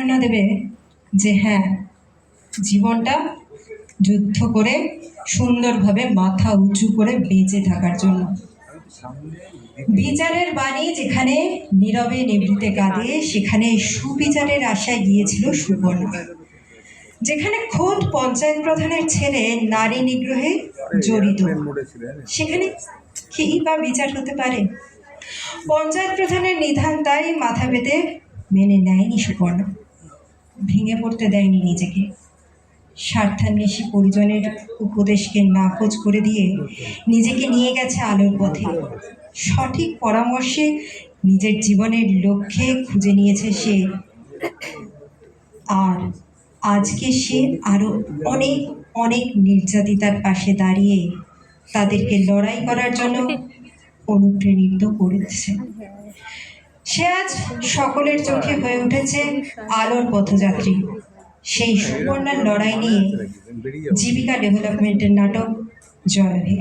প্রেরণা দেবে যে হ্যাঁ, জীবনটা যুদ্ধ করে সুন্দরভাবে মাথা উঁচু করে বেঁচে থাকার জন্য। বিচারের বাণী যেখানে নীরবে নিভৃতে কাঁদে, সেখানে সুবিচারের আশায় গিয়েছিল সুপর্ণা। যেখানে খোদ পঞ্চায়েত প্রধানের ছেলে নারী নিগ্রহে জড়িত, সেখানে কি বা বিচার হতে পারে? পঞ্চায়েত প্রধানের নিধান তাই মাথা পেতে মেনে নেয়নি সুপর্ণা, ভেঙে পড়তে দেয়নি নিজেকে। স্বার্থান্বেষী পরিজনের উপদেশকে নাকচ করে দিয়ে নিজেকে নিয়ে গেছে আলোর পথে। সঠিক পরামর্শে নিজের জীবনের লক্ষ্যে খুঁজে নিয়েছে সে। আর আজকে সে আরো অনেক অনেক নির্যাতিতার পাশে দাঁড়িয়ে তাদেরকে লড়াই করার জন্য অনুপ্রাণিত করেছে। সে আজ সকলের চোখে হয়ে উঠেছে আলোর পথযাত্রী। সেই সুবর্ণার লড়াই নিয়ে জীবিকা ডেভেলপমেন্টের নাটক জয়ভীর।